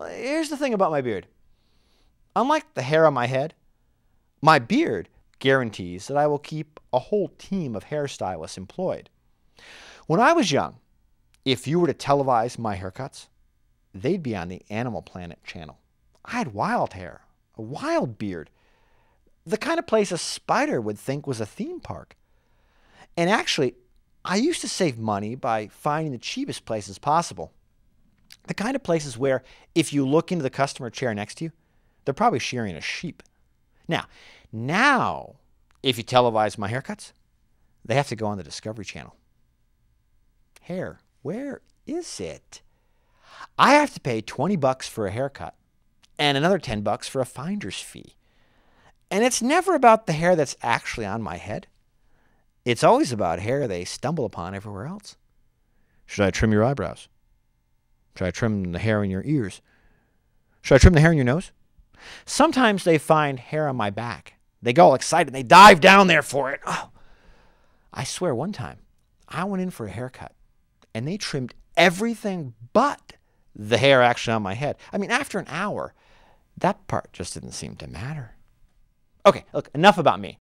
Here's the thing about my beard. Unlike the hair on my head, my beard guarantees that I will keep a whole team of hairstylists employed. When I was young, if you were to televise my haircuts, they'd be on the Animal Planet channel. I had wild hair, a wild beard, the kind of place a spider would think was a theme park. And actually, I used to save money by finding the cheapest places possible. The kind of places where if you look into the customer chair next to you, they're probably shearing a sheep. Now, if you televise my haircuts, they have to go on the Discovery Channel. Hair, where is it? I have to pay $20 for a haircut and another $10 for a finder's fee. And it's never about the hair that's actually on my head. It's always about hair they stumble upon everywhere else. Should I trim your eyebrows? Should I trim the hair in your ears? Should I trim the hair in your nose? Sometimes they find hair on my back. They go all excited. They dive down there for it. Oh, I swear one time I went in for a haircut and they trimmed everything but the hair actually on my head. I mean, after an hour, that part just didn't seem to matter. Okay, look, enough about me.